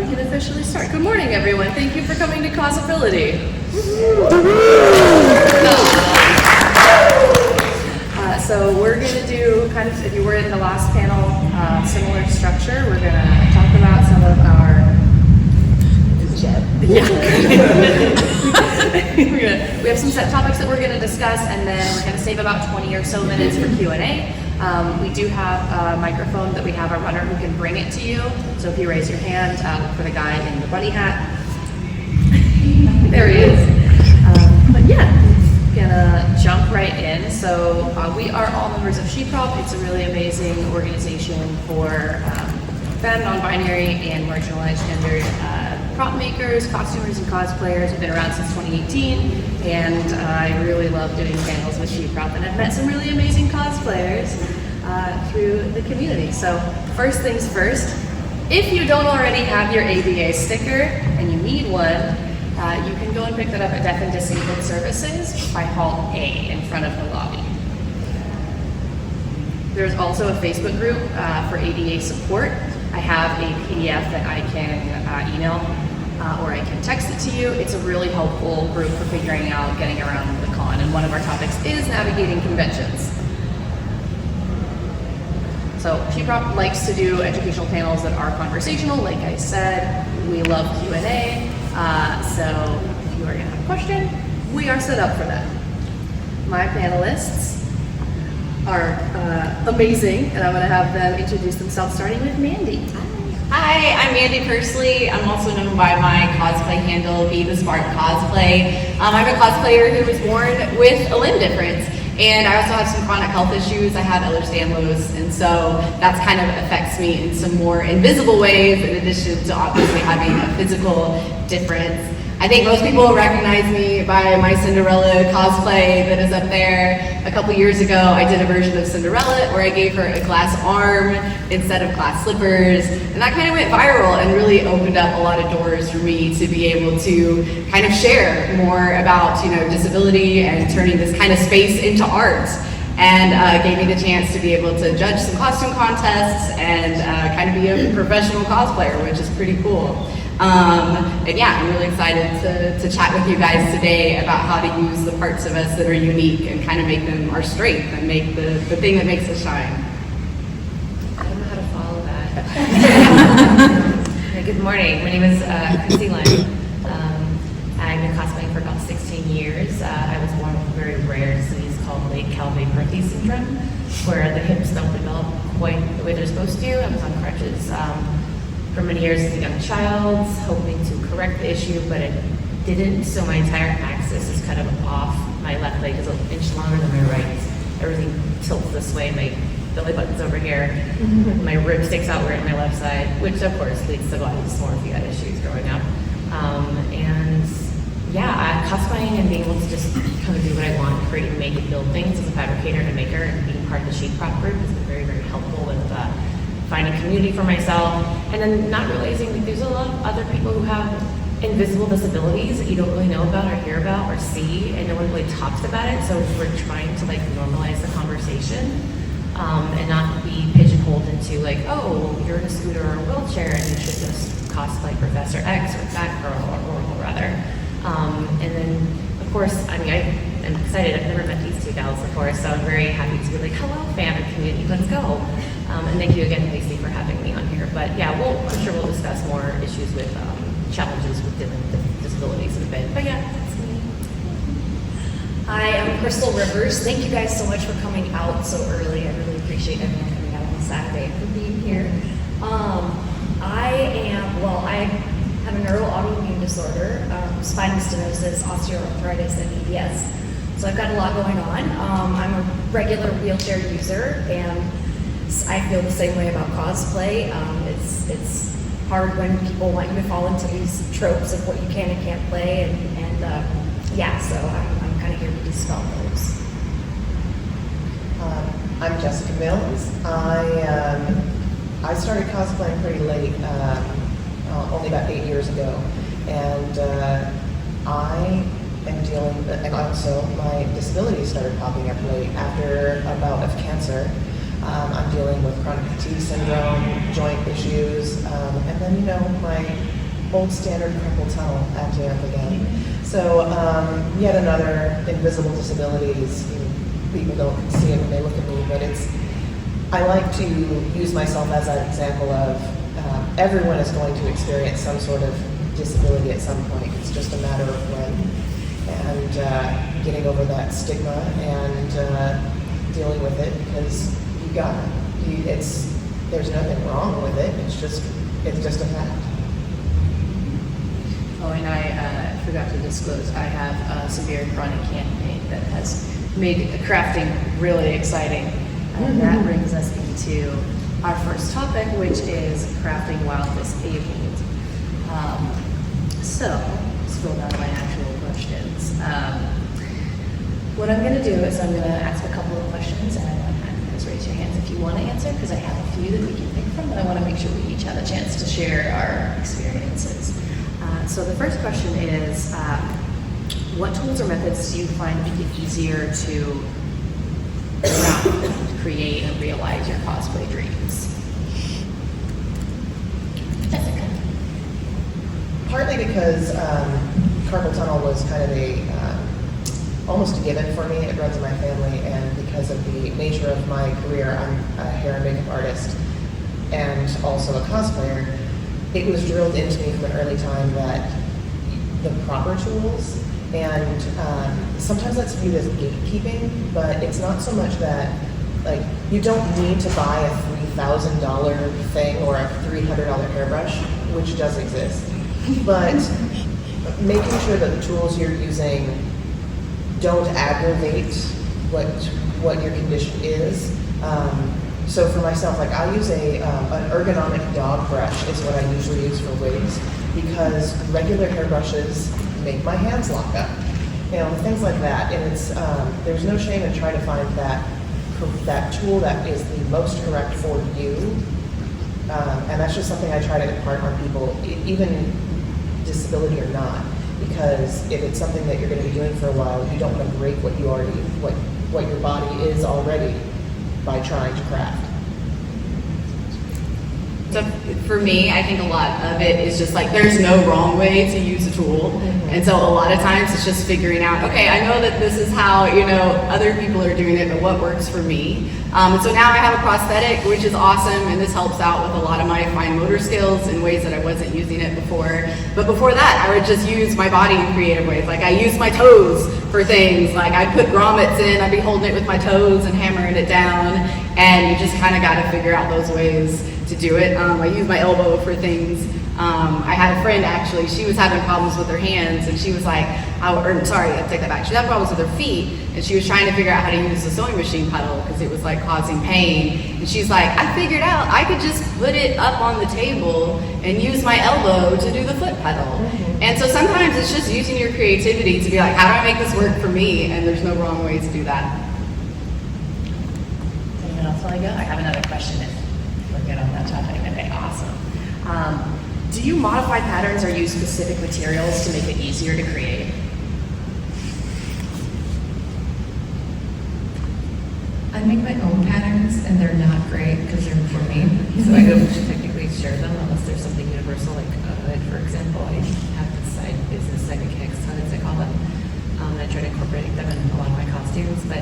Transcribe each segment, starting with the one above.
can officially start. Good morning, everyone. Thank you for coming to Cos-ability. So we're going to do kind of, if you were in the last panel, similar structure. We're going to talk about some of our we have some set topics that we're going to discuss, and then we're going to save about 20 or so minutes for Q&A. We do have a microphone that we have a runner who can bring it to you. So if you raise your hand, look for the guy in the bunny hat. There he is. But yeah, gonna jump right in. So we are all members of SHEPROP. It's a really amazing organization for femme, non-binary, and marginalized gendered prop makers, costumers, and cosplayers. We've been around since 2018, and I really love doing panels with SHEPROP, and I've met some really amazing cosplayers through the community. So first things first, if you don't already have your ADA sticker and you need one, you can go and pick that up at Deaf and Disabled Services by Hall A in front of the lobby. There's also a Facebook group for ADA support. I have a PDF that I can email or I can text it to you. It's a really helpful group for figuring out getting around the con, and one of our topics is navigating conventions. So SHEPROP likes to do educational panels that are conversational. Like I said, we love Q&A. So if you are going to have a question, we are set up for that. My panelists are amazing, and I'm going to have them introduce themselves, starting with Mandy. Hi, I'm Mandy Pursley. I'm also known by my cosplay handle, Be the Smart Cosplay. I'm a cosplayer who was born with a limb difference, and I also have some chronic health issues. I have Ehlers-Danlos, and so that kind of affects me in some more invisible ways, in addition to obviously having a physical difference. I think most people recognize me by my Cinderella cosplay that is up there. A couple years ago, I did a version of Cinderella where I gave her a glass arm instead of glass slippers, and that kind of went viral and really opened up a lot of doors for me to be able to kind of share more about, disability and turning this kind of space into art. And gave me the chance to be able to judge some costume contests and kind of be a professional cosplayer, which is pretty cool. And yeah, I'm really excited to chat with you guys today about how to use the parts of us that are unique and kind of make them our strength and make the thing that makes us shine. I don't know how to follow that. Hey, good morning. My name is Christy Lang. I've been cosplaying for about 16 years. I was born with a very rare disease called late Calvé-Perthes syndrome, where the hips don't develop quite the way they're supposed to. I was on crutches for many years as a young child, hoping to correct the issue, but it didn't. So my entire axis is kind of off. My left leg is an inch longer than my right. Everything tilts this way. My belly button's over here. My rib sticks out weird on my left side, which of course leads to body dysmorphia issues growing up. And yeah, cosplaying and being able to just kind of do what I want, create and make and build things as a fabricator and a maker, and being part of the SHEPROP group has been very, very helpful with finding community for myself, and then not realizing that there's a lot of other people who have invisible disabilities that you don't really know about or hear about or see, and no one really talks about it. So we're trying to normalize the conversation and not be pigeonholed into oh, you're in a scooter or a wheelchair and you should just cosplay Professor X or that girl or Oracle rather. And then of course, I'm excited. I've never met these two gals before, so I'm very happy to be hello, fam and community, let's go. And thank you again, Lacey, for having me on here. But yeah, I'm sure we'll discuss more issues with challenges with different disabilities in a bit. But yeah, that's me. Hi, I'm Crystal Rivers. Thank you guys so much for coming out so early. I really appreciate everyone coming out on Saturday for being here. I have a neuroautoimmune disorder, spinal stenosis, osteoarthritis, and EDS. So I've got a lot going on. I'm a regular wheelchair user, and I feel the same way about cosplay. It's hard when people want you to fall into these tropes of what you can and can't play, so I'm kind of here to dispel those. I'm Jessica Mills. I started cosplaying pretty late, only about 8 years ago, and I am dealing, and also my disability started popping up late after a bout of cancer. I'm dealing with chronic fatigue syndrome, joint issues, and then my old standard carpal tunnel acting up again. So yet another invisible disabilities. People don't see it when they look at me, but I like to use myself as an example of everyone is going to experience some sort of disability at some point. It's just a matter of when, and getting over that stigma and dealing with it, because you got it. There's nothing wrong with it. It's just a fact. Oh, and I forgot to disclose, I have a severe chronic hand pain that has made crafting really exciting. And that brings us into our first topic, which is crafting while disabled. So, let's go down to my actual questions. What I'm going to do is I'm going to ask a couple of questions, and I want to have you guys raise your hands if you want to answer, because I have a few that we can pick from, but I want to make sure we each have a chance to share our experiences. So the first question is, what tools or methods do you find make it easier to create and realize your cosplay dreams? Jessica. Partly because carpal tunnel was kind of almost a given for me. It runs in my family, and because of the nature of my career, I'm a hair and makeup artist and also a cosplayer. It was drilled into me from an early time that the proper tools, and sometimes that's viewed as gatekeeping, but it's not so much that, like, you don't need to buy a $3,000 thing or a $300 hairbrush, which does exist, but making sure that the tools you're using don't aggravate what your condition is. So for myself, like, I use an ergonomic dog brush is what I usually use for wigs, because regular hairbrushes make my hands lock up, things like that. And it's there's no shame in trying to find that tool that is the most correct for you. And that's just something I try to impart on people, even disability or not, because if it's something that you're going to be doing for a while, you don't want to break what your body is already by trying to craft. So for me, I think a lot of it is just like there's no wrong way to use a tool. And so a lot of times it's just figuring out, okay, I know that this is how, other people are doing it, but what works for me? And so now I have a prosthetic, which is awesome, and this helps out with a lot of my fine motor skills in ways that I wasn't using it before. But before that, I would just use my body in creative ways. Like, I use my toes for things. Like, I'd put grommets in, I'd be holding it with my toes and hammering it down, and you just kind of got to figure out those ways to do it. I use my elbow for things. I had a friend, actually, she was having problems with her hands, and she was like, I take that back. She had problems with her feet, and she was trying to figure out how to use the sewing machine pedal because it was like causing pain. And she's like, I figured out I could just put it up on the table and use my elbow to do the foot pedal. And so sometimes it's just using your creativity to be like, how do I make this work for me? And there's no wrong way to do that. Anyone else want to go? I have another question if we're good on that topic. Okay, awesome. Do you modify patterns or use specific materials to make it easier to create? I make my own patterns, and they're not great because they're for me, so I don't technically share them unless there's something universal, like a hood, for example. I have this side business, side kicks, hoods, I call them, and I try to incorporate them in a lot of my costumes, but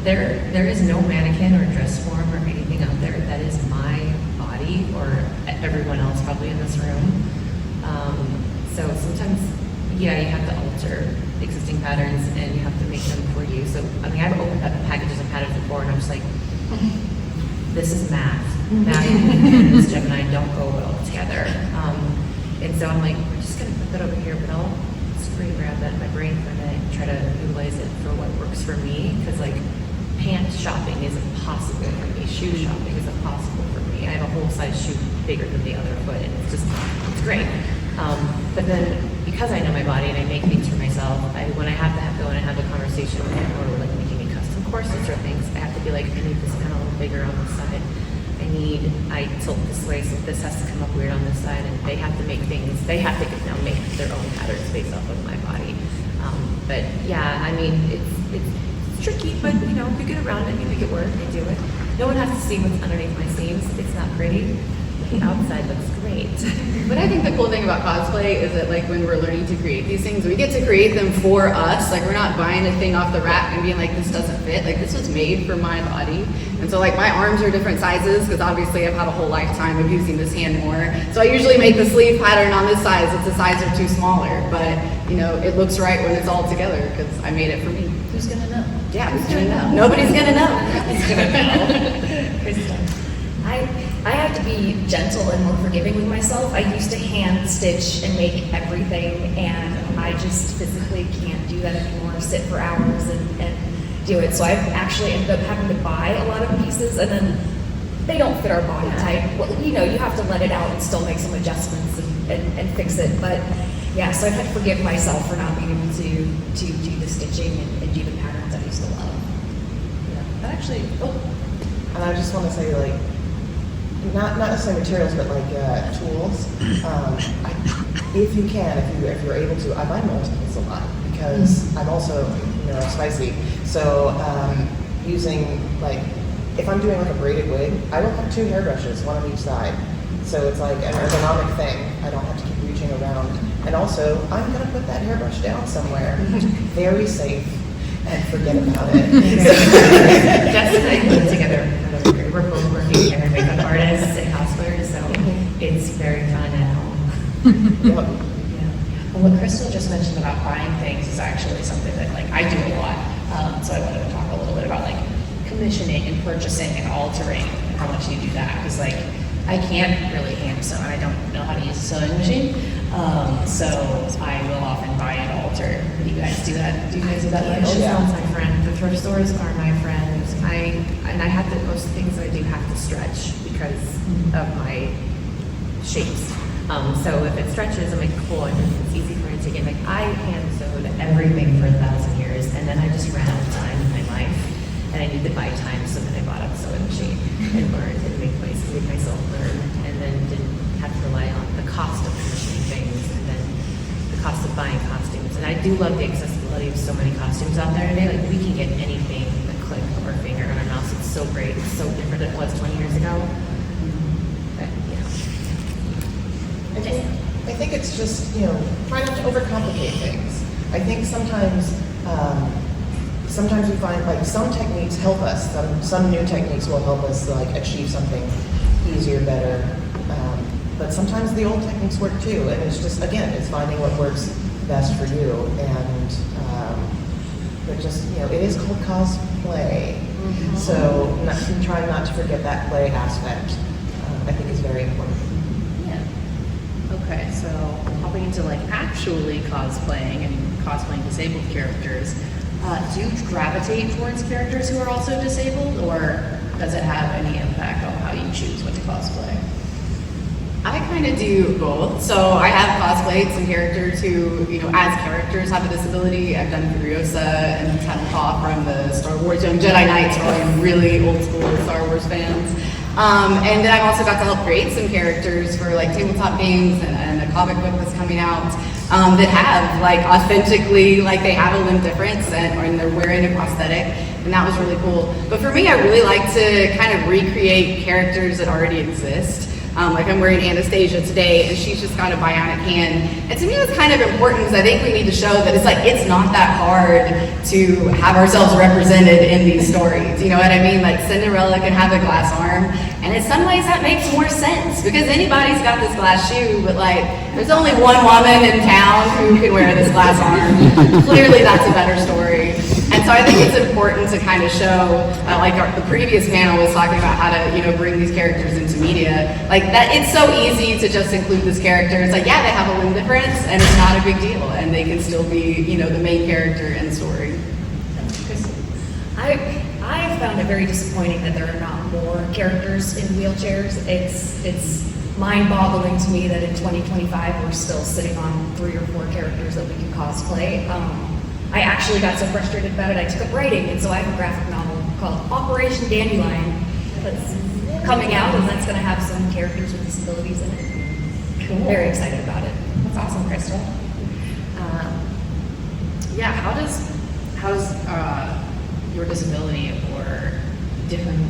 there is no mannequin or dress form or anything out there that is my body or everyone else probably in this room. So sometimes, yeah, you have to alter existing patterns and you have to make them for you. So, I mean, I've opened up packages of patterns before and I'm just like, this is math. Math and this Gemini don't go well together. And so I'm like, we're just going to put that over here, but I'll screen grab that in my brain for a minute and try to utilize it for what works for me. Because, like, pants shopping is impossible for me. Shoe shopping is impossible for me. I have a whole size shoe bigger than the other foot, and it's great. But then, because I know my body and I make things for myself, when I have to go in and have a conversation with it, or like making a custom corsets or things, I have to be like, I need this kind of a little bigger on this side. I tilt this way, so this has to come up weird on this side, and they have to make things, they have to now make their own patterns based off of my body. But yeah, I mean, it's tricky, but you know, if you get around it, you make it work, you do it. No one has to see what's underneath my seams. It's not pretty, The outside looks great. But I think the cool thing about cosplay is that like when we're learning to create these things, we get to create them for us. Like we're not buying a thing off the rack and being like, this doesn't fit. Like this was made for my body. And so like my arms are different sizes because obviously I've had a whole lifetime of using this hand more. So I usually make the sleeve pattern on this size. It's a size or two smaller, but you know, it looks right when it's all together because I made it for me. Who's gonna know? Yeah, who's gonna know? Nobody's gonna know. Who's gonna know? Kristen. I have to be gentle and more forgiving with myself. I used to hand stitch and make everything, and I just physically can't do that anymore. Sit for hours and do it. So I've actually ended up having to buy a lot of pieces, and then they don't fit our body type. Well, you know, you have to let it out and still make some adjustments and fix it. But yeah, so I've had to forgive myself for not being able to do the stitching and do the patterns I used to love. Yeah, that actually. Oh, And I just want to say, like, not necessarily materials, but like tools. If you can, if you're able to, I buy multiples a lot because I'm also spicy. So using like, if I'm doing like a braided wig, I will have 2 hairbrushes, one on each side. So it's like an ergonomic thing. I don't have to keep reaching around. And also, I'm gonna put that hairbrush down somewhere, very safe, and forget about it. Jess and I put together, we're both working hair and makeup artists and cosplayers, so it's very fun at home. Yep. well, what Crystal just mentioned about buying things is actually something that like I do a lot. So I wanted to talk a little bit about like commissioning and purchasing and altering and how much you do that because like I can't really hand sew and I don't know how to use a sewing machine. So I will often buy and alter. Do you guys do that? Do you guys do that much? Amazon's my friend. The thrift stores are my friends. I have to, most things I do have to stretch because of my shapes. So if it stretches, I'm like, cool, and it's easy for me to get. Like I hand sewed everything for 1,000 years, and then I just ran out of time in my life, and I needed to buy time, so then I bought a sewing machine and learned and make myself learn, and then didn't have to rely on the cost of commissioning things, and then the cost of buying costumes. And I do love the accessibility of so many costumes out there today. Like we can get anything with a click of our finger on our mouse. It's so great. It's so different than it was 20 years ago. But yeah. I think it's just, try not to overcomplicate things. I think sometimes we find like some techniques help us. Some new techniques will help us like achieve something easier, better. But sometimes the old techniques work too. And it's just, again, it's finding what works best for you. And but just, it is called cosplay. Mm-hmm. So try not to forget that play aspect. I think is very important. Okay, so hopping into like actually cosplaying and cosplaying disabled characters, do you gravitate towards characters who are also disabled, or does it have any impact on how you choose what to cosplay? I kind of do both. So I have cosplayed some characters who, as characters have a disability. I've done Furiosa and Tenpa from the Star Wars Young Jedi Knights, for all you really old school Star Wars fans. And then I've also got to help create some characters for like tabletop games and a comic book that's coming out that have like authentically, like they have a limb difference and they're wearing a prosthetic. And that was really cool. But for me, I really like to kind of recreate characters that already exist. Like I'm wearing Anastasia today, and she's just got a bionic hand. And to me, that's kind of important because I think we need to show that it's not that hard to have ourselves represented in these stories. You know what I mean? Like Cinderella can have a glass arm, and in some ways that makes more sense because anybody's got this glass shoe, but like there's only one woman in town who can wear this glass arm. Clearly, that's a better story. And so I think it's important to kind of show, the previous panel was talking about how to, bring these characters into media. Like that, it's so easy to just include this character. It's like, yeah, they have a limb difference, and it's not a big deal, and they can still be, the main character in the story. I found it very disappointing that there are not more characters in wheelchairs. It's mind-boggling to me that in 2025 we're still sitting on 3 or 4 characters that we can cosplay. I actually got so frustrated about it, I took up writing, and so I have a graphic novel called Operation Dandelion that's coming out, and that's going to have some characters with disabilities in it. Cool. Very excited about it. That's awesome, Crystal. How does your disability or different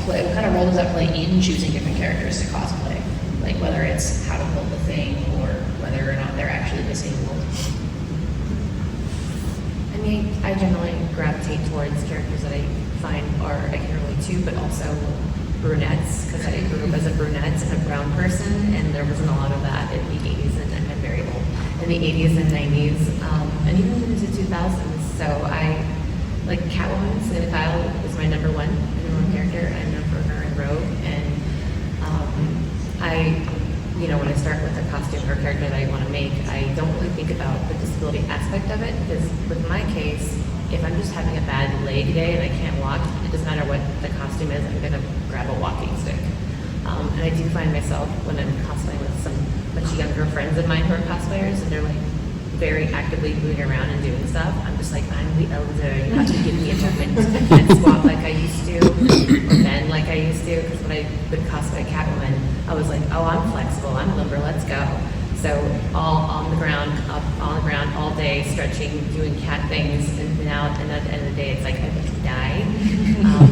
play? What kind of role does that play in choosing different characters to cosplay? Like whether it's how to build the thing or whether or not they're actually disabled. I mean, I generally gravitate towards characters that I find are I can relate to, but also brunettes, because I grew up as a brunette and a brown person, and there wasn't a lot of that in the 80s, and I'm very old, in the 80s and 90s, and even into 2000s. So I, like Catwoman, Selena Kyle is my number one character. I'm known for her in Rogue, and when I start with a costume or character that I want to make, I don't really think about the disability aspect of it, because with my case, if I'm just having a bad leg day and I can't walk, it doesn't matter what the costume is, I'm going to grab a walking stick. And I do find myself, when I'm cosplaying with some much younger friends of mine who are cosplayers, and they're like very actively moving around and doing stuff, I'm just like, I'm the elder, you have to give me a moment. I can't squat like I used to, or bend like I used to, because when I would cosplay Catwoman, I was like, oh, I'm flexible, I'm limber, let's go. So all on the ground, up on the ground all day, stretching, doing cat things, and now at the end of the day, it's like I'm going to die.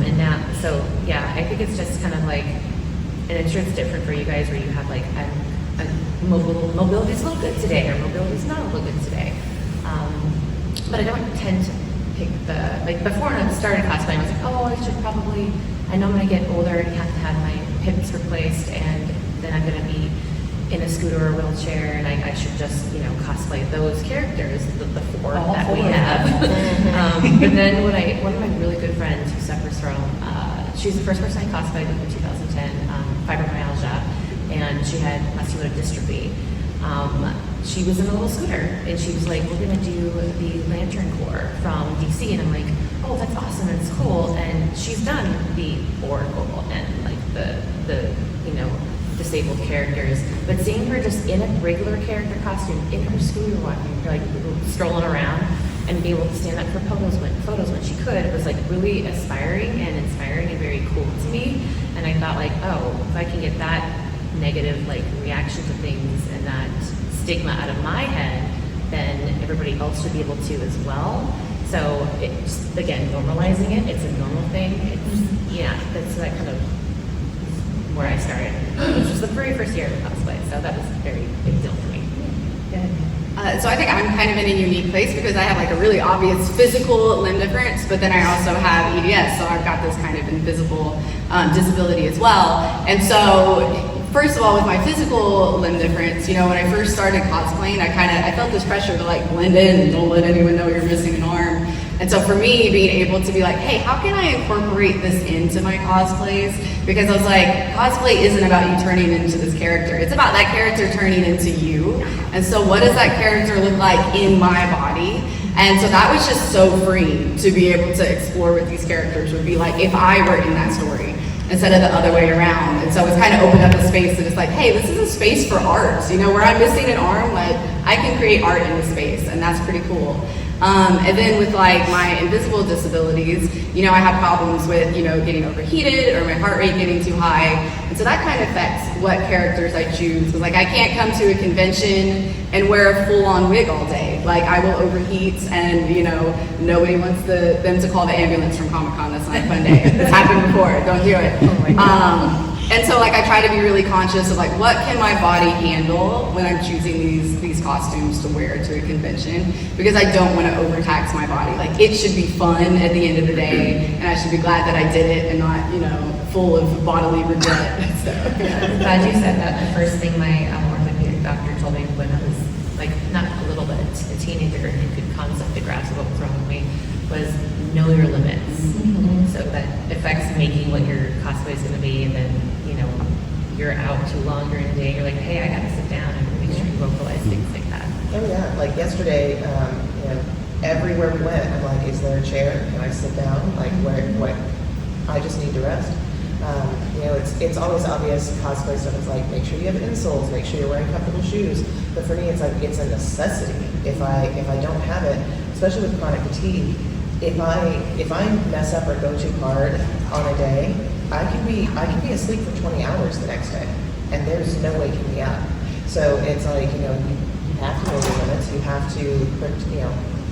And now, so yeah, I think it's just kind of like, and I'm sure it's different for you guys, where you have like, mobility's a little good today, or mobility's not a little good today. But I don't tend to pick like before I started cosplaying, I was like, oh, I should probably, I know when I get older, I have to have my hips replaced, and then I'm going to be in a scooter or wheelchair, and I should just, cosplay those characters, the four that we have. But then one of my really good friends who suffers from, she's the first person I cosplayed with in 2010, fibromyalgia, and she had muscular dystrophy. She was in a little scooter, and she was like, we're going to do the Lantern Corps from DC, and I'm like, oh, that's awesome, that's cool. And she's done the Oracle and like the disabled characters, but seeing her just in a regular character costume, in her scooter, walking, like strolling around, and be able to stand up for photos when she could, it was like really aspiring and inspiring and very cool to me. And I thought like, oh, if I can get that negative like reaction to things and that stigma out of my head, then everybody else should be able to as well. So it's, again, normalizing it, it's a normal thing. That's that kind of where I started, which was the very first year of cosplay, so that was a very big deal for me. So I think I'm kind of in a unique place because I have like a really obvious physical limb difference, but then I also have EDS, so I've got this kind of invisible disability as well. And so, first of all, with my physical limb difference, when I first started cosplaying, I felt this pressure to like blend in and don't let anyone know you're missing an arm. And so for me, being able to be like, hey, how can I incorporate this into my cosplays? Because I was like, cosplay isn't about you turning into this character. It's about that character turning into you. And so what does that character look like in my body? And so that was just so free to be able to explore with these characters, would be like if I were in that story instead of the other way around. And so it's kind of opened up a space that it's like, hey, this is a space for art. Where I'm missing an arm, like I can create art in this space, and that's pretty cool. And then with like my invisible disabilities, I have problems with, getting overheated or my heart rate getting too high. And so that kind of affects what characters I choose. Because like I can't come to a convention and wear a full-on wig all day. Like I will overheat, and nobody wants them to call the ambulance from Comic-Con. That's not a fun day. It's happened before. Don't do it. Oh my God. And so like I try to be really conscious of like what can my body handle when I'm choosing these costumes to wear to a convention, because I don't want to overtax my body. Like it should be fun at the end of the day, and I should be glad that I did it and not full of bodily regret. So I'm glad you said that. The first thing my orthopedic doctor told me when I was like not a little bit a teenager and could concept to grasp what was wrong with me was know your limits. So that affects making what your cosplay is going to be, and then you're out too long during the day, you're like, hey, I gotta sit down and make sure you vocalize things like that. Oh yeah, like yesterday, everywhere we went, I'm like, is there a chair? Can I sit down? Like, what? I just need to rest. It's always obvious cosplay stuff. It's like, make sure you have insoles, make sure you're wearing comfortable shoes. But for me, it's like, it's a necessity. If I don't have it, especially with chronic fatigue, if I mess up or go too hard on a day, I can be asleep for 20 hours the next day, and there's no waking me up. So it's like, you have to know your limits. You have to,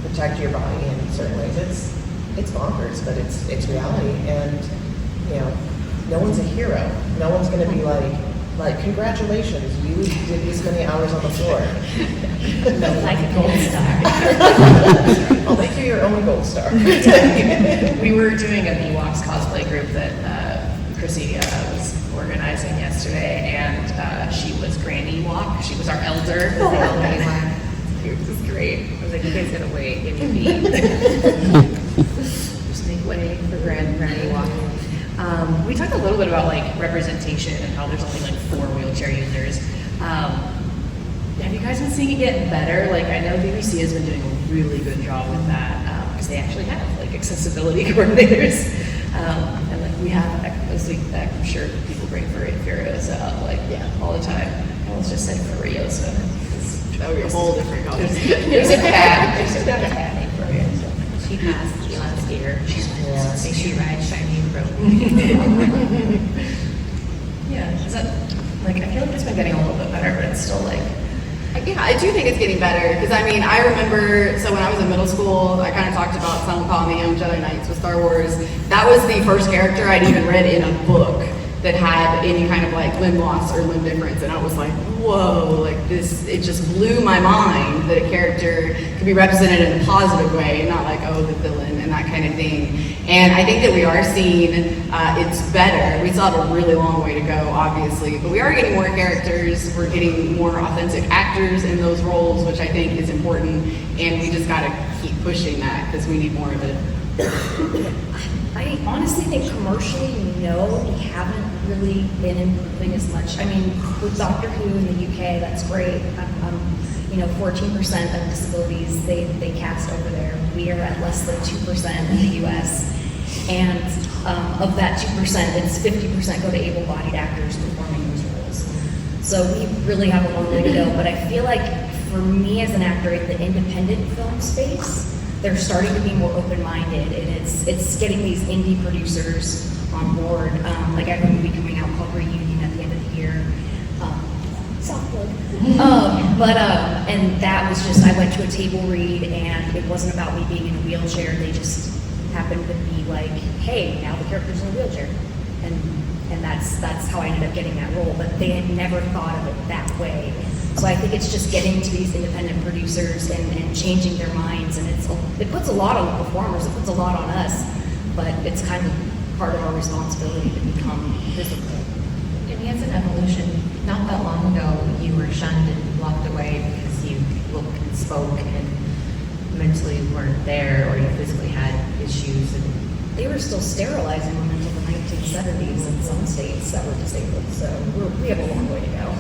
protect your body in certain ways. it's bonkers, but it's reality, and you know, no one's a hero. No one's going to be like, congratulations, you did this many hours on the floor. Like a gold star. I'll make you your own gold star. We were doing a BWalks cosplay group that Chrissy was organizing yesterday, and she was Granny Walk. She was our elder. It was great. I was like, you guys gotta wait, give me a beat. Just make way for Granny Walk. We talked a little bit about like representation and how there's only like 4 wheelchair users. Have you guys been seeing it get better? Like I know BBC has been doing a really good job with that because they actually have like accessibility coordinators. And like we have, I'm sure people bring furry heroes out like all the time. I almost just said furriosa. That would be a whole different conversation. There's a cat. There's a cat named furriosa. She passed, she on skater. Yeah. Make sure you ride shiny and broke. Yeah, is that like I feel like it's been getting a little bit better, but it's still like Yeah, I do think it's getting better because I mean, I remember, so when I was in middle school, I kind of talked about some calling the Young Jedi Knights with Star Wars. That was the first character I'd even read in a book that had any kind of like limb loss or limb difference, and I was like, whoa, like this, it just blew my mind that a character could be represented in a positive way, not like, oh, the villain and that kind of thing. And I think that we are seeing it's better. We still have a really long way to go, obviously, but we are getting more characters, we're getting more authentic actors in those roles, which I think is important, and we just gotta keep pushing that because we need more of it. I honestly think commercially, no, we haven't really been improving as much. I mean, with Doctor Who in the UK, that's great. 14% of disabilities they cast over there. We are at less than 2% in the US. And of that 2%, it's 50% go to able-bodied actors performing those roles. So we really have a long way to go. But I feel like for me as an actor in the independent film space, they're starting to be more open-minded, and it's getting these indie producers on board. Like I have a movie coming out called Reunion at the end of the year. Soft plug. And that was just, I went to a table read, and it wasn't about me being in a wheelchair. They just happened to be like, hey, now the character's in a wheelchair, and that's how I ended up getting that role. But they had never thought of it that way. So I think it's just getting to these independent producers and changing their minds, and it puts a lot on the performers, it puts a lot on us, but it's kind of part of our responsibility to become visible. I mean, it's an evolution. Not that long ago, you were shunned and locked away because you looked and spoke and mentally weren't there, or you physically had issues. And They were still sterilizing them until the 1970s in some states that were disabled, so we have a long way to go.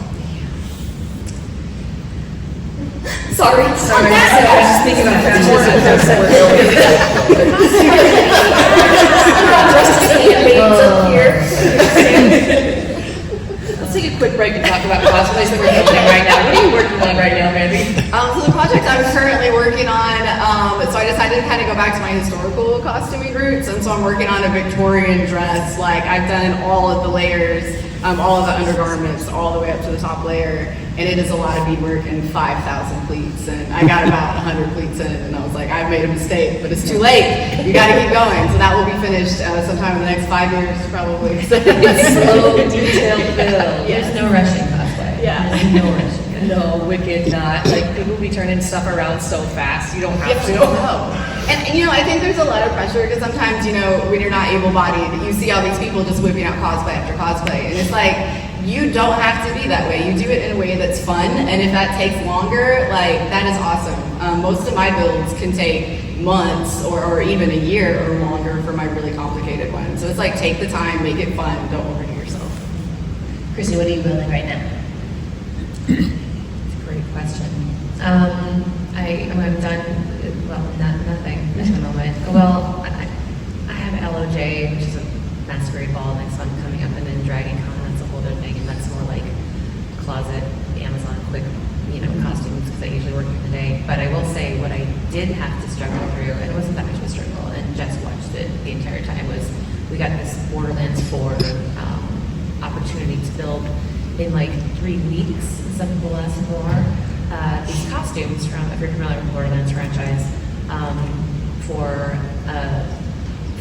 Sorry. I was just thinking about Let's take a quick break and talk about cosplays that we're doing right now. What are you working on right now, Mandy? So the project I'm currently working on, so I decided to kind of go back to my historical costuming roots, and so I'm working on a Victorian dress. Like I've done all of the layers, all of the undergarments, all the way up to the top layer, and it is a lot of beadwork and 5,000 pleats, and I got about 100 pleats in, and I was like, I've made a mistake, but it's too late. You got to keep going. So that will be finished sometime in the next 5 years, probably. slow, detailed build. Yes. There's no rushing cosplay. Yeah. There's no rushing. No, wicked not. Like people be turning stuff around so fast, you don't have to. No. And I think there's a lot of pressure because sometimes, when you're not able-bodied, you see all these people just whipping out cosplay after cosplay, and it's like, you don't have to be that way. You do it in a way that's fun, and if that takes longer, like, that is awesome. Most of my builds can take months or even a year or longer for my really complicated ones. So it's like, take the time, make it fun, don't overdo yourself. Chrissy, what are you building right now? Great question. I'm done, nothing at the moment. Well, I have LOJ, which is a masquerade ball next one coming up, and then Dragon Con, that's a whole other thing, and that's more like closet, Amazon quick, costumes, because I usually work in the day. But I will say what I did have to struggle through, and it wasn't that much of a struggle, and Jess watched it the entire time, was we got this Borderlands 4 opportunity to build in like 3 weeks, some people asked for, these costumes from, if you're familiar with the Borderlands franchise, for a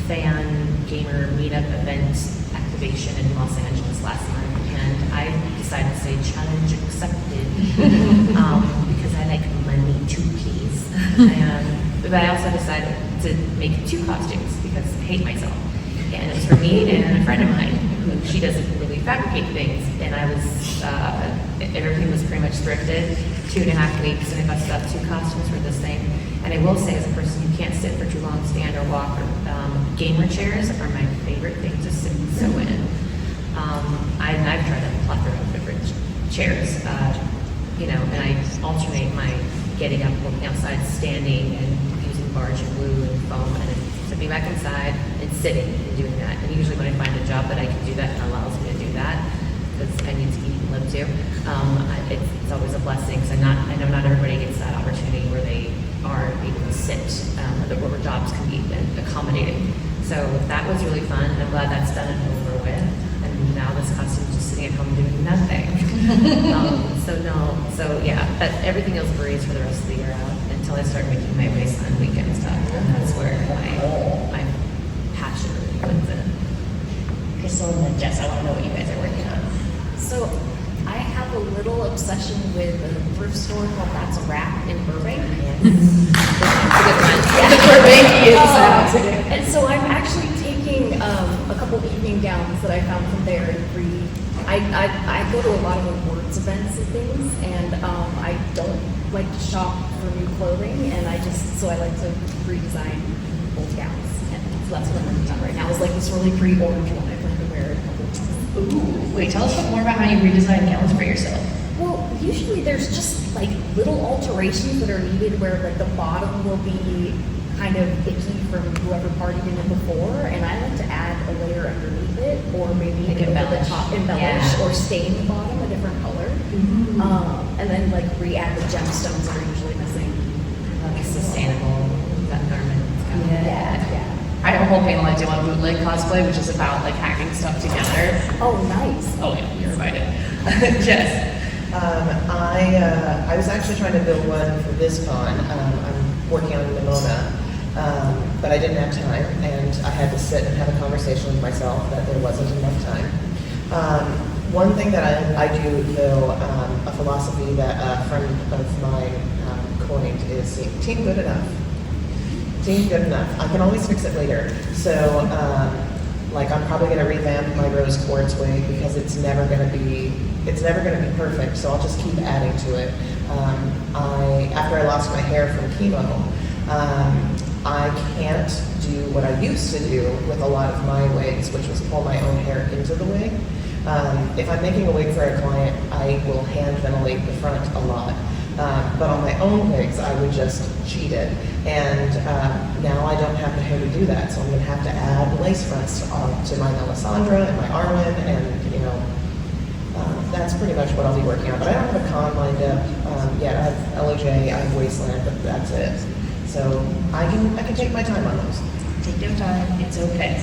fan gamer meetup event activation in Los Angeles last month, and I decided to say challenge accepted because I like money 2 keys. But I also decided to make 2 costumes because I hate myself. And it was for me and a friend of mine who she doesn't really fabricate things. And I was, everything was pretty much thrifted, 2.5 weeks, and I busted out 2 costumes for this thing. And I will say, as a person who can't sit for too long, stand or walk, or gamer chairs are my favorite thing to sit and sew in. I've tried a plethora of different chairs, and I alternate my getting up, walking outside, standing, and using barge and glue and foam, and then stepping back inside and sitting and doing that. And usually when I find a job that I can do that and allows me to do that, because I need to eat and live too, it's always a blessing. So I know not everybody gets that opportunity where they are able to sit, where jobs can be accommodating. So that was really fun, and I'm glad that's done and over with. And now this costume is just sitting at home doing nothing. But everything else breathes for the rest of the year out until I start making my wasteland weekend stuff, and that's where my passion really comes in. Crystal and then Jess, I want to know what you guys are working on. So I have a little obsession with a thrift store called That's a Wrap in Burbank. And so I'm actually taking a couple evening gowns that I found from there and I go to a lot of awards events and things, and I don't like to shop for new clothing, and I like to redesign old gowns. And so that's what I'm working on right now. It's like this really pretty orange one I plan to wear in a couple weeks. Ooh, wait, tell us more about how you redesign gowns for yourself. Well, usually there's just like little alterations that are needed where like the bottom will be kind of icky from whoever partied in it before, and I like to add a layer underneath it, or maybe Like embellish Yeah. or stain the bottom a different color, and then like re-add the gemstones that are usually missing. Like sustainable, that garment. Yeah. I have a whole panel I do on bootleg cosplay, which is about like hacking stuff together. Oh, nice. Oh yeah, you're invited. Jess. I was actually trying to build one for this con. I'm working on Nimona, but I didn't have time, and I had to sit and have a conversation with myself that there wasn't enough time. One thing that I do, though, a philosophy that a friend of mine coined is team good enough. Team good enough. I can always fix it later. So, I'm probably going to revamp my rose quartz wig because it's never going to be perfect. So I'll just keep adding to it. After I lost my hair from chemo, I can't do what I used to do with a lot of my wigs, which was pull my own hair into the wig. If I'm making a wig for a client, I will hand ventilate the front a lot. But on my own wigs, I would just cheat it. And now I don't have the hair to do that, so I'm going to have to add lace fronts to my Melisandre and my Armin, and that's pretty much what I'll be working on. But I don't have a con lined up yet. I have LOJ, I have Wasteland, but that's it. So I can take my time on those. Take your time. It's okay.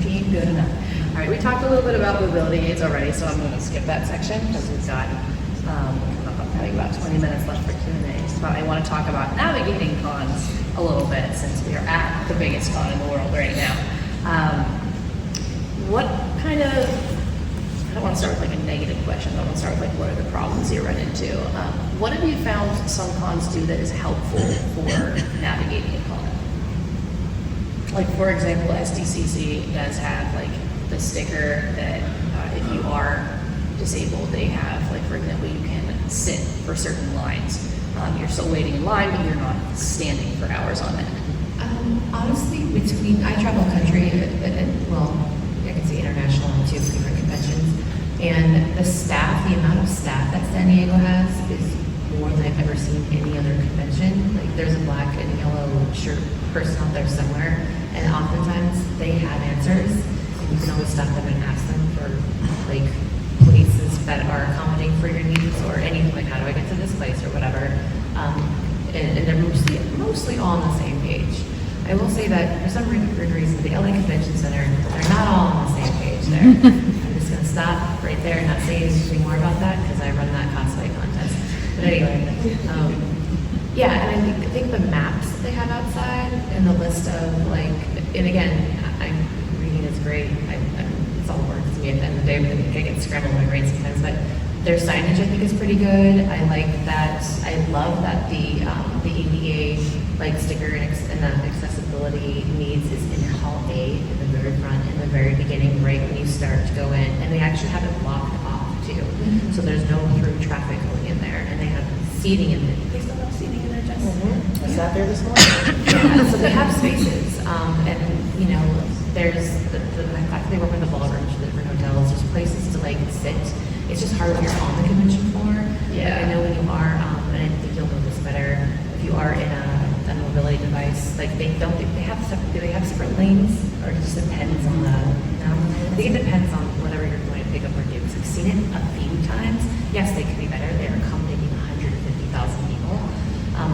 Being good enough. All right, we talked a little bit about mobility aids already, so I'm going to skip that section because we've got having about 20 minutes left for Q&A. But I want to talk about navigating cons a little bit since we are at the biggest con in the world right now. What kind of, I don't want to start with like a negative question, I want to start with like what are the problems you run into? What have you found some cons do that is helpful for navigating a con? Like for example, SDCC does have like the sticker that if you are disabled, they have like for example, you can sit for certain lines. You're still waiting in line, but you're not standing for hours on end. Honestly, I travel country, I can say international and 2 different conventions, and the amount of staff that San Diego has is more than I've ever seen any other convention. Like there's a black and yellow shirt person out there somewhere, and oftentimes they have answers, and you can always stop them and ask them for like places that are accommodating for your needs or anything like how do I get to this place or whatever. And they're mostly all on the same page. I will say that for some weird reason, the LA Convention Center, they're not all on the same page there. I'm just going to stop right there and not say anything more about that because I run that cosplay contest. But anyway, Yeah, and I think the maps that they have outside and the list of like, and again, I'm reading is great. It's all words to me at the end of the day, but I get scrambled in my brain sometimes. But their signage I think is pretty good. I like that. I love that the ADA like sticker and the accessibility needs is in Hall A in the very front, in the very beginning, right when you start to go in, and they actually have it blocked off too. So there's no through traffic going in there, and they have seating in there. They still have seating in there, Jess? I sat there this morning. Yeah, so they have spaces, and you know, there's the fact that they work with the ballrooms for different hotels. There's places to like sit. It's just hard when you're on the convention floor. Yeah. Like, I know when you are, and I think you'll know this better. If you are in a mobility device, like they have separate. Do they have separate lanes, or it just depends on the? No, I think it depends on whatever you're going to pick up or do. Because I've seen it a few times. Yes, they could be better. They're accommodating 150,000 people.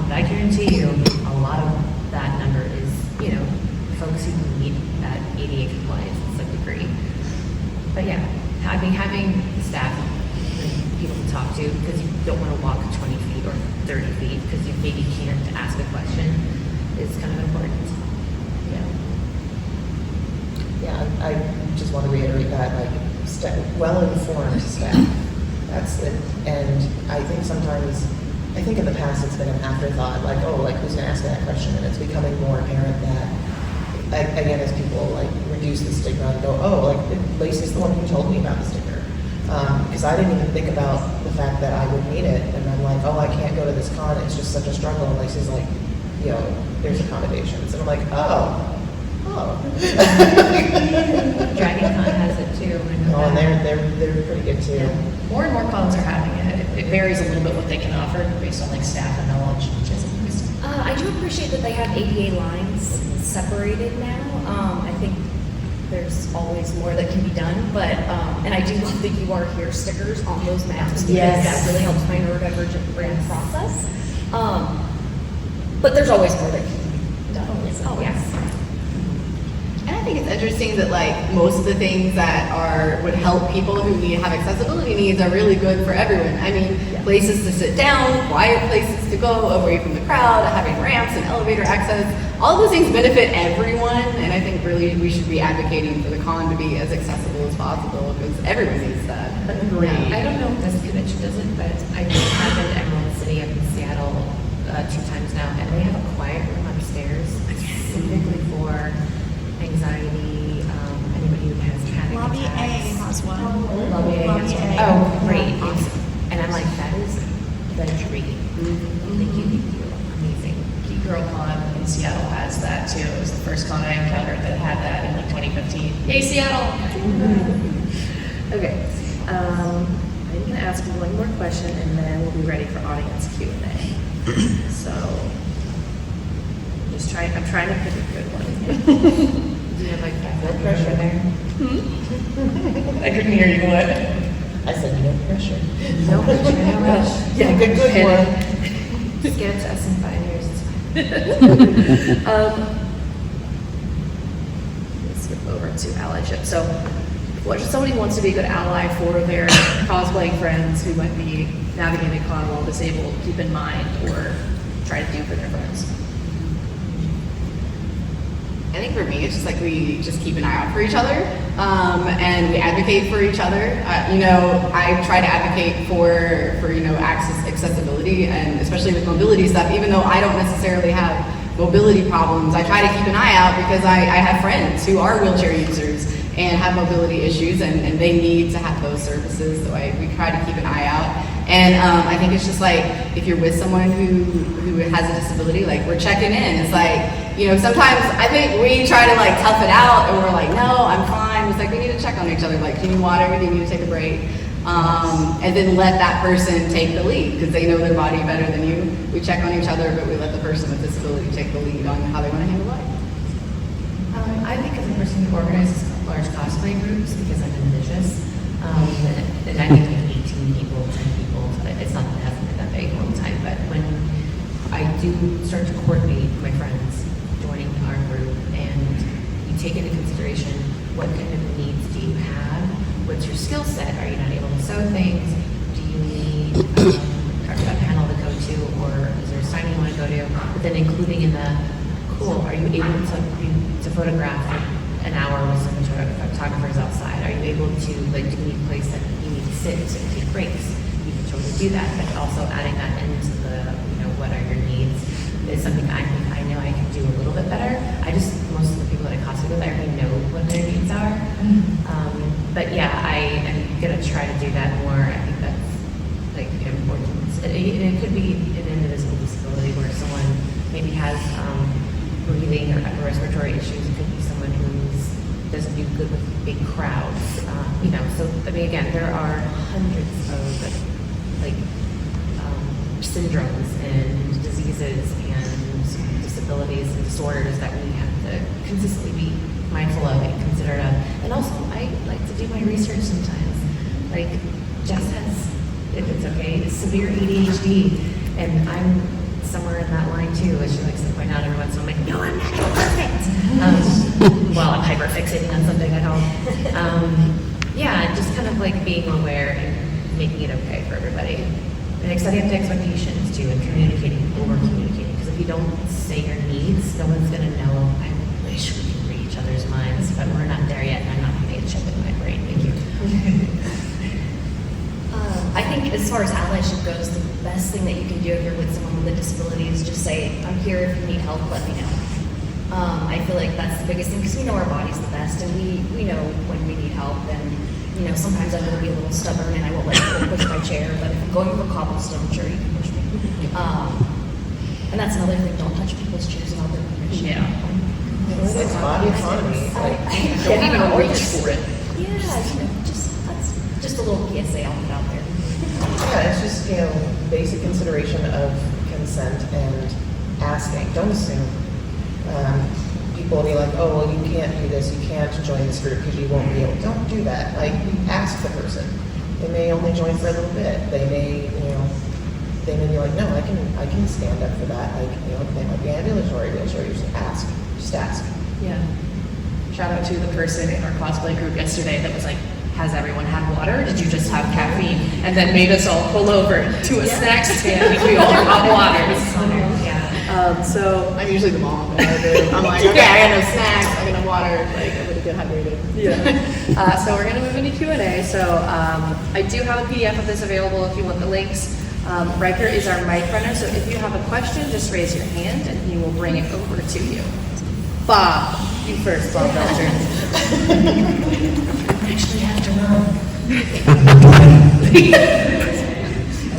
But I guarantee you, a lot of that number is, you know, folks who need that ADA compliance to some degree. But yeah, I think having staff and people to talk to, because you don't want to walk 20 feet or 30 feet because you maybe can't ask a question, is kind of important. Yeah, I just want to reiterate that, like, well-informed staff. That's it. And I think sometimes, I think in the past it's been an afterthought, like, oh, like, who's going to ask that question? And it's becoming more apparent that, like, again, as people, like, reduce the stigma and go, oh, like, Lacey's the one who told me about the sticker. Because I didn't even think about the fact that I would need it. And I'm like, oh, I can't go to this con. It's just such a struggle. And Lacey's like, you know, there's accommodations. And I'm like, oh. Dragon Con has it too. Oh, and they're pretty good too. Yeah. More and more cons are having it. It varies a little bit what they can offer based on like staff and knowledge. I do appreciate that they have ADA lines separated now. I think there's always more that can be done, but and I do love the "You Are Here" stickers on those maps because that really helps my neurodivergent brain process. But there's always more that can be done. Oh yes. And I think it's interesting that like most of the things that would help people who have accessibility needs are really good for everyone. I mean, places to sit down, quiet places to go, away from the crowd, having ramps and elevator access. All those things benefit everyone, and I think really we should be advocating for the con to be as accessible as possible because everyone needs that. Agreed. I don't know if this convention does it, but I've been to Emerald City up in Seattle 2 times now, and they have a quiet room upstairs specifically for anxiety, anybody who has panic Lobby A attacks. has one. Lobby A has Lobby one. A. Oh, great. Awesome. And I'm like, that is the dream. Thank you. Amazing. Geek Girl Con in Seattle has that too. It was the first con I encountered that had that in like 2015. Yay, Seattle! Okay. I'm going to ask one more question and then we'll be ready for audience Q&A. So, I'm trying to pick a good one. Do you have like No pressure there? I couldn't hear you. What? I said no pressure. No pressure, no rush. Yeah, good one. Just get it to us in 5 years. It's fine. Let's skip over to allyship. So, what if somebody wants to be a good ally for their cosplaying friends who might be navigating con while disabled, keep in mind or try to do for their friends? I think for me, it's just like we just keep an eye out for each other, and we advocate for each other. You know, I try to advocate for accessibility, and especially with mobility stuff. Even though I don't necessarily have mobility problems, I try to keep an eye out because I have friends who are wheelchair users and have mobility issues, and they need to have those services. So we try to keep an eye out. And I think it's just like if you're with someone who has a disability, like we're checking in. It's like, you know, sometimes I think we try to like tough it out and we're like, no, I'm fine. It's like we need to check on each other. Like, do you need water? Do you need to take a break? And then let that person take the lead because they know their body better than you. We check on each other, but we let the person with disability take the lead on how they want to handle life. I think as a person who organizes large cosplay groups, because I'm ambitious, and I think like 18 people, 10 people, it hasn't been that big a long time, but when I do start to coordinate my friends joining our group and you take into consideration what kind of needs do you have, what's your skill set, are you not able to sew things, do you need a panel to go to, to, or is there a signing you want to go to? But then including in the, cool, are you able to photograph for an hour with some photographers outside? Are you able to, like, do you need a place that you need to sit and take breaks? You can totally do that, but also adding that into the, what are your needs is something I think I know I can do a little bit better. Most of the people that I cosplay with, I already know what their needs are. But yeah, I am gonna try to do that more. I think that's like important. It could be an indivisible disability where someone maybe has breathing or upper respiratory issues. It could be someone who doesn't do good with big crowds. So I mean, again, there are hundreds of syndromes and diseases and disabilities and disorders that we have to consistently be mindful of and considerate of. And also, I like to do my research sometimes. Like, Jess has, if it's okay, severe ADHD, and I'm somewhere in that line too, as she likes to point out every once in a while. I'm like, no, I'm not perfect. While I'm hyperfixating on something at home. Yeah, just kind of like being aware and making it okay for everybody. And setting up the expectations too, and over-communicating. Because if you don't say your needs, no one's gonna know. I wish we could read each other's minds, but we're not there yet, and I'm not gonna get a chip in my brain. Thank you. I think as far as allyship goes, the best thing that you can do if you're with someone with a disability is just say, I'm here if you need help, let me know. I feel like that's the biggest thing, because we know our bodies the best, and we know when we need help, and sometimes I'm going to be a little stubborn and I won't let people push my chair, but if I'm going over cobblestone, sure, you can push me. And that's another thing, don't touch people's chairs without their permission. Yeah. It's body autonomy. Don't even reach for it. Yeah, that's just a little PSA I'll put out there. Yeah, it's just, basic consideration of consent and asking. Don't assume. People will be like, oh, well, you can't do this, you can't join this group because you won't be able. Don't do that. Like, ask the person. They may only join for a little bit. They may, they may be like, no, I can stand up for that. Like, they might be ambulatory, wheelchair. You just ask. Yeah. Shout out to the person in our cosplay group yesterday that was like, has everyone had water? Did you just have caffeine? And then made us all pull over to a snack stand and we all got water. So I'm usually the mom in our group. I'm like, okay, I got no snacks, I got no water, like I'm gonna get hydrated. Yeah. So we're gonna move into Q&A. So I do have a PDF of this available if you want the links. Riker is our mic runner, so if you have a question, just raise your hand and he will bring it over to you. Bob, you first, Bob Belcher. I actually have to run.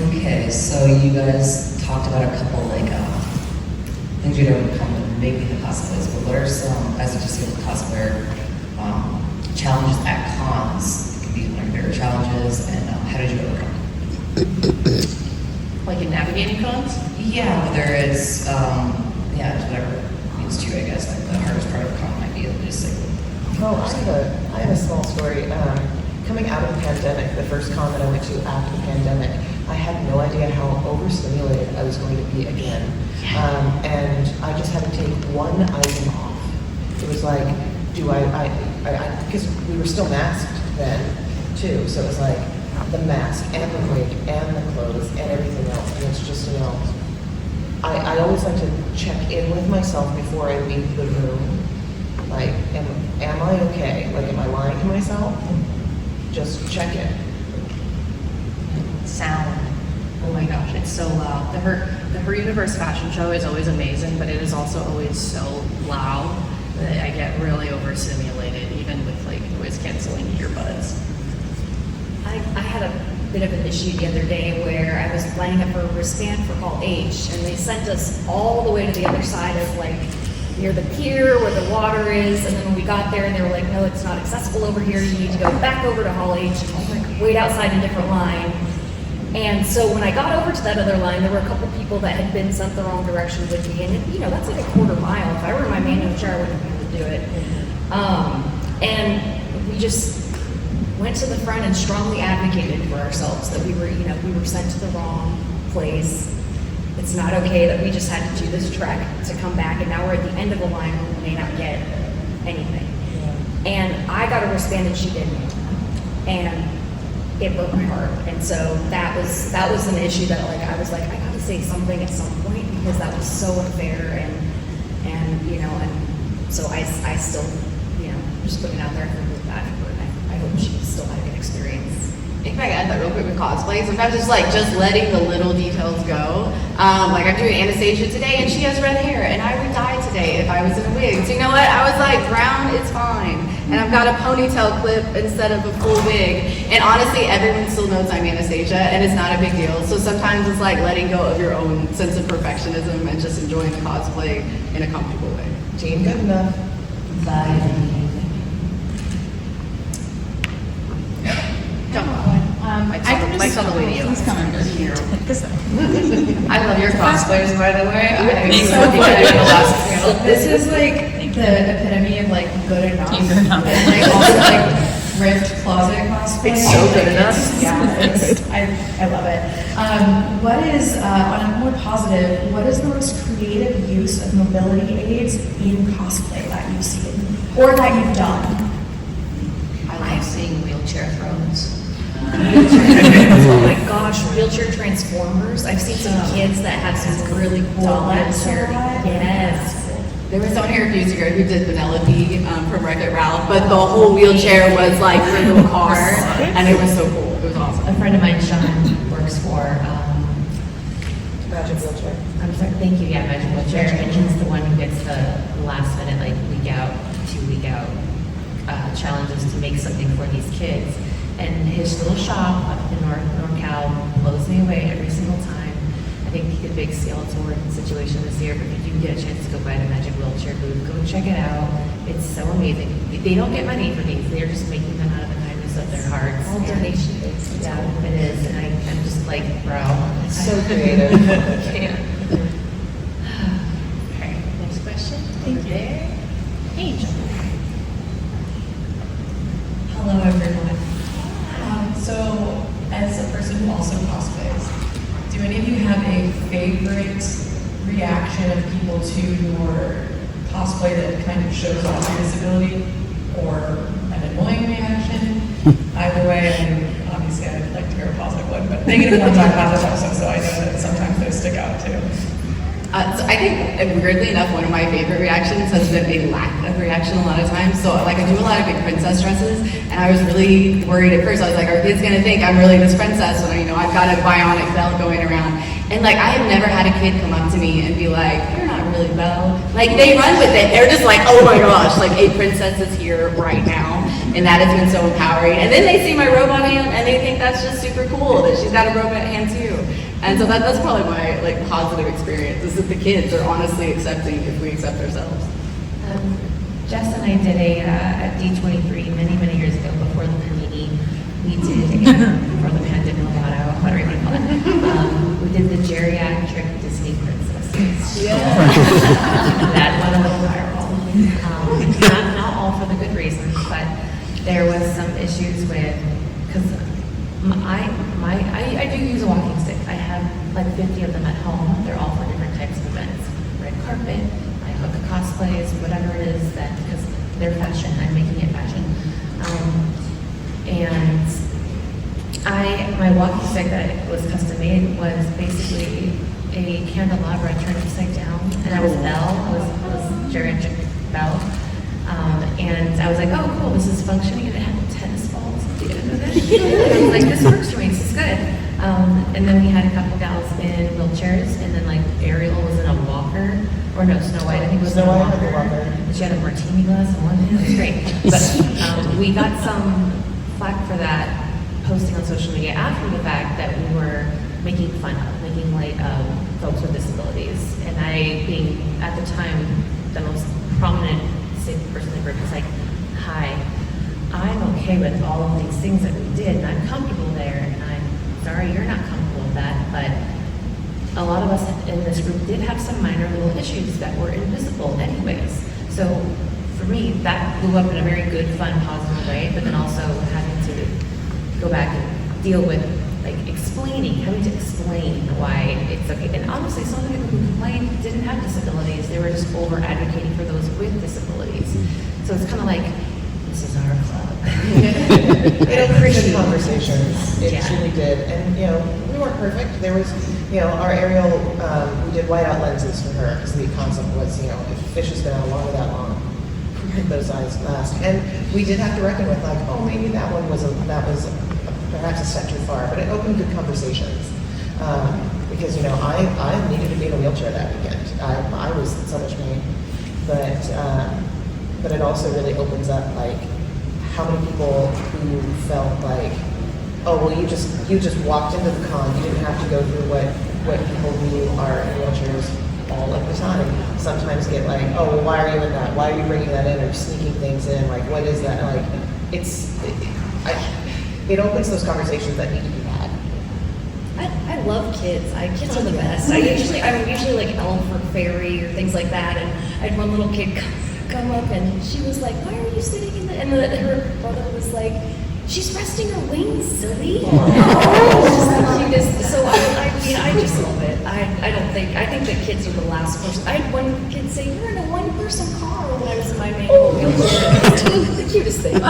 Okay, so you guys talked about a couple things you'd overcome with making the cosplays, but what are some, as a disabled cosplayer, challenges at cons? It could be one of your favorite challenges, and how did you overcome them? Like in navigating cons? Yeah, whether it's, just whatever it means to you, I guess. Like the hardest part of a con might be just like. Oh, I have a small story. Coming out of the pandemic, the first con that I went to after the pandemic, I had no idea how overstimulated I was going to be again. And I just had to take one item off. It was like, because we were still masked then too, so it was like the mask and the wig and the clothes and everything else. And it's just, I always like to check in with myself before I leave the room. Like, am I okay? Like, am I lying to myself? Just check in. Sound. Oh my gosh, it's so loud. The Her Universe fashion show is always amazing, but it is also always so loud that I get really overstimulated, even with like noise canceling earbuds. I had a bit of an issue the other day where I was lining up for a wristband for Hall H, and they sent us all the way to the other side of like near the pier where the water is, and then when we got there, they were like, no, it's not accessible over here. You need to go back over to Hall H and wait outside a different line. And so when I got over to that other line, there were a couple people that had been sent the wrong direction with me, and that's like a quarter mile. If I were in my manual chair, I wouldn't be able to do it. And we just went to the front and strongly advocated for ourselves that we were sent to the wrong place. It's not okay that we just had to do this trek to come back, and now we're at the end of the line where we may not get anything. Yeah. And I got a wristband and she didn't. And it broke my heart. And so that was an issue that like I was like, I gotta say something at some point because that was so unfair and so I still, just putting it out there, I feel really bad for her. And I hope she still had a good experience. If I can add that real quick with cosplay, sometimes it's like just letting the little details go. Like I'm doing Anastasia today and she has red hair and I would dye today if I was in a wig. So you know what? I was like, brown, it's fine. And I've got a ponytail clip instead of a full wig. And honestly, everyone still knows I'm Anastasia and it's not a big deal. So sometimes it's like letting go of your own sense of perfectionism and just enjoying the cosplay in a comfortable way. Jean, good enough. Mike's on the way to you. He's coming. I love your cosplayers, by the way. This is like the epitome of like good enough. And like also like ripped closet cosplay. It's so good enough. I love it. What is, on a more positive, what is the most creative use of mobility aids in cosplay that you've seen? Or that you've done? I like seeing wheelchair thrones. Oh my gosh, wheelchair transformers. I've seen some kids that have some really cool wheelchair. Yes. There was someone here a few years ago who did Penelope from Wreck-It Ralph, but the whole wheelchair was like her little car, and it was so cool. It was awesome. A friend of mine, Sean, works for, Magic wheelchair. I'm sorry, thank you, yeah, Magic Wheelchair, and he's the one who gets the last minute, like week out, 2 week out challenges to make something for these kids. And his little shop up in NorCal blows me away every single time. I think he did a big sale toward situation this year, but if you do get a chance to go by the Magic Wheelchair booth, go check it out. It's so amazing. They don't get money for these. They're just making them out of the kindness of their hearts. All donation based. Yeah, it is. And I'm just like, bro. So creative. Can't. All right, next question. Thank you. Angel. Hello, everyone. So, as a person who also cosplays, do any of you have a favorite reaction of people to your cosplay that kind of shows off your disability, or an annoying reaction? Either way, obviously I'd like to hear a positive one, but negative ones are positive also, so I know that sometimes those stick out too. So I think, weirdly enough, one of my favorite reactions has been a lack of reaction a lot of times. So like I do a lot of big princess dresses, and I was really worried at first. I was like, are kids gonna think I'm really this princess when I've got a bionic belt going around? And like I have never had a kid come up to me and be like, you're not really Belle. Like they run with it. They're just like, oh my gosh, like a princess is here right now. And that has been so empowering. And then they see my robot hand and they think that's just super cool that she's got a robot hand too. And so that's probably my like positive experience is that the kids are honestly accepting if we accept ourselves. Jess and I did at D23 many years ago before the panini. We did before the pandemic got out, whatever you want to call it. We did the geriatric Disney princesses. Yeah. That went a little viral. Not all for the good reasons, but there was some issues with because I do use a walking stick. I have like 50 of them at home. They're all for different types of events. Red carpet, I hook a cosplays, whatever it is that, because they're fashion, I'm making it fashion. And my walking stick that was custom made was basically a candelabra turned upside down. And I was Belle, I was geriatric Belle. And I was like, oh cool, this is functioning, and it had tennis balls at the end of it. And I was like, this works for me, this is good. And then we had a couple gals in wheelchairs, and then like Ariel was in a walker, or no, Snow White, I think was in a walker. And she had a martini glass in one hand, it was great. But we got some flack for that posting on social media after the fact that we were making fun of, making light of folks with disabilities. And I, being at the time the most prominent disabled person in the group, was like, hi, I'm okay with all of these things that we did, and I'm comfortable there, and I'm sorry you're not comfortable with that, but a lot of us in this group did have some minor little issues that were invisible anyways. So for me, that blew up in a very good, fun, positive way, but then also having to go back and deal with like having to explain why it's okay. And honestly, some of the people who complained didn't have disabilities. They were just over advocating for those with disabilities. So it's kind of like, This is our club. It opened good conversations. It Yeah. truly did. And, we weren't perfect. There was, our Ariel, we did whiteout lenses for her because the concept was, if fish has been out longer that long, those eyes last. And we did have to reckon with like, oh, maybe that was perhaps a step too far. But it opened good conversations. Because, I needed to be in a wheelchair that weekend. I was in so much pain. But it also really opens up like how many people who felt like, oh well, you just walked into the con, you didn't have to go through what people who are in wheelchairs all of the time sometimes get like, oh well, why are you in that? Why are you bringing that in or sneaking things in? Like what is that? Like it opens those conversations that need to be had. I love kids. Kids are the best. I'm usually like elf or fairy or things like that. And I had one little kid come up and she was like, "Why are you sitting in the?" And her brother was like, "She's resting her wings, silly." Oh, just, so I just love it. I think that kids are the last person. I had one kid say, "You're in a one-person car" when I was in my manual wheelchair. The cutest thing. So.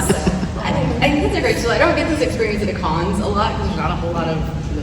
I think kids are great. So I don't get this experience at the cons a lot because there's not a whole lot of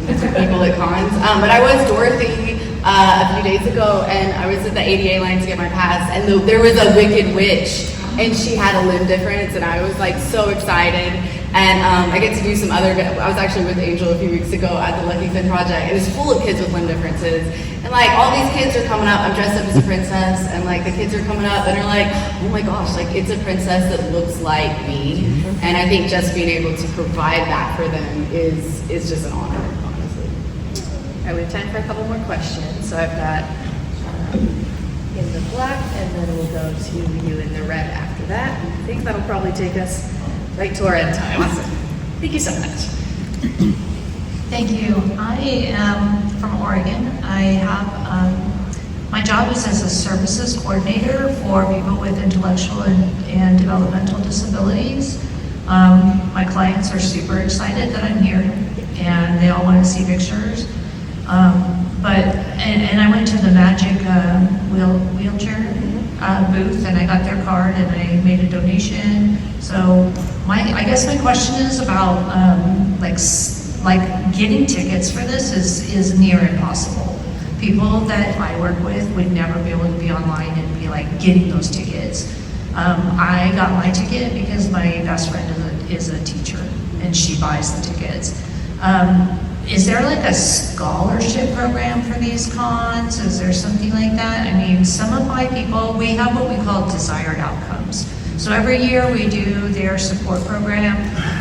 people at cons. But I was Dorothy a few days ago, and I was at the ADA line to get my pass, and there was a wicked witch, and she had a limb difference, and I was like so excited. And I get to do some other. I was actually with Angel a few weeks ago at the Lucky Finn Project, and it's full of kids with limb differences. And like all these kids are coming up. I'm dressed up as a princess, and like the kids are coming up, and they're like, "Oh my gosh, like it's a princess that looks like me." And I think just being able to provide that for them is just an honor, honestly. All right, we have time for a couple more questions. So I've got in the black, and then we'll go to you in the red after that. I think that'll probably take us right to our end time. Awesome. Thank you so much. Thank you. I am from Oregon. I have, my job is as a services coordinator for people with intellectual and developmental disabilities. My clients are super excited that I'm here and they all want to see pictures. And I went to the Magic wheelchair booth and I got their card and I made a donation. So I guess my question is about like getting tickets for this is near impossible. People that I work with would never be able to be online and be like getting those tickets. I got my ticket because my best friend is a teacher and she buys the tickets. Is there like a scholarship program for these cons? Is there something like that? I mean, some of my people, we have what we call desired outcomes. So every year we do their support program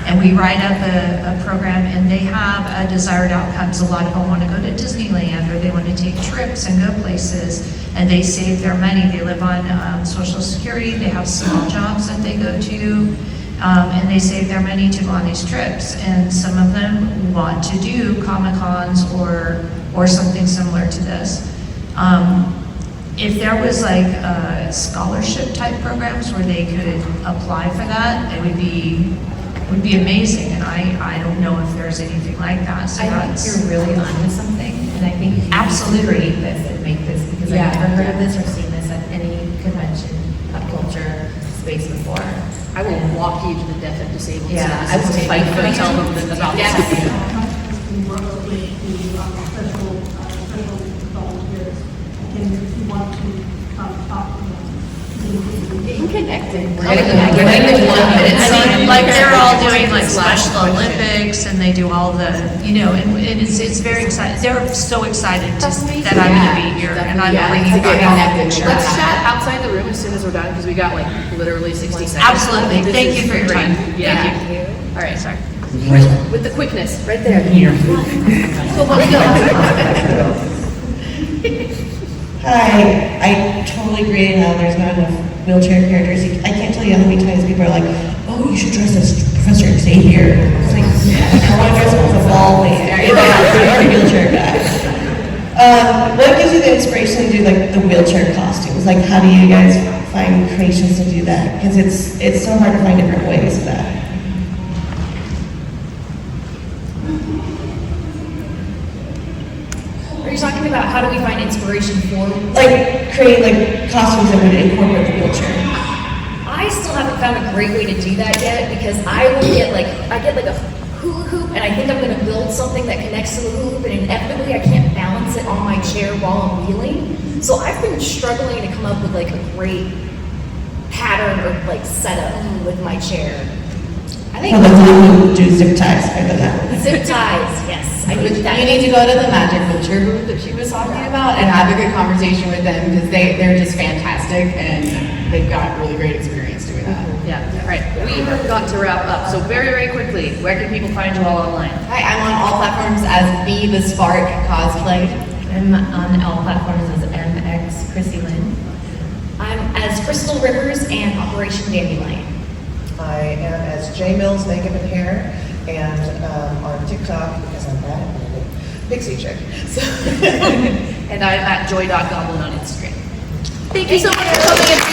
and we write up a program and they have a desired outcomes. A lot of them want to go to Disneyland or they want to take trips and go places and they save their money. They live on Social Security, they have small jobs that they go to. And they save their money to go on these trips. And some of them want to do Comic-Cons or something similar to this. If there was like scholarship type programs where they could apply for that, it would be amazing. And I don't know if there's anything like that. So I think you're really onto something, and I think you absolutely create this and make this because I've never heard of this or seen this at any convention, pop culture space before. I will walk you to the deaf and disabled. Yeah, I will services take to you. tell them about Yes. We work with the special volunteers, and if you want to come talk to them. Getting connected. We're gonna do 1 minute. I mean, like they're all doing like Special Olympics and they do all the, and it's very exciting. They're so excited that I'm gonna be here and I'm bringing to get connected. pictures. Let's chat outside the room as soon as we're done because we got like literally 60 seconds. Absolutely. This Thank is you for your great. time. Yeah. Thank you. All right. Sorry. With the quickness, right there. Hi, I totally agree how there's not enough wheelchair characters. I can't tell you how many times people are like, oh, you should dress as Professor Xavier. It's like, I want to dress as a ball man. You're a wheelchair guy. What gives you the inspiration to do like the wheelchair costumes? Like, how do you guys find creations to do that? Because it's so hard to find different ways of that. Are you talking about how do we find inspiration for? Like create like costumes that would incorporate the wheelchair. I I still haven't found a great way to do that yet because I get like a hula hoop and I think I'm going to build something that connects to the hula hoop and inevitably I can't balance it on my chair while I'm wheeling. So I've been struggling to come up with like a great pattern or like setup with my chair. I think So the hula hoop do zip ties, I know that. Zip ties, yes. I need that. you need to go to the Magic Wheelchair booth that she was talking about and have a good conversation with them because they're just fantastic and they've got really great experience doing that. Yeah, all right. We have got to wrap up. So very, very quickly, where can people find you all online? Hi, I'm on all platforms as Be the Spark Cosplay. I'm on all platforms as MX Chrissy Lynn. I'm as Crystal Rivers and Operation Dandelion. I am as J Mills Makeup and Hair, and on TikTok, because I'm bad at it, Pixie Chick. So And I'm at joy.goblin on Instagram. Thank you so much for coming in.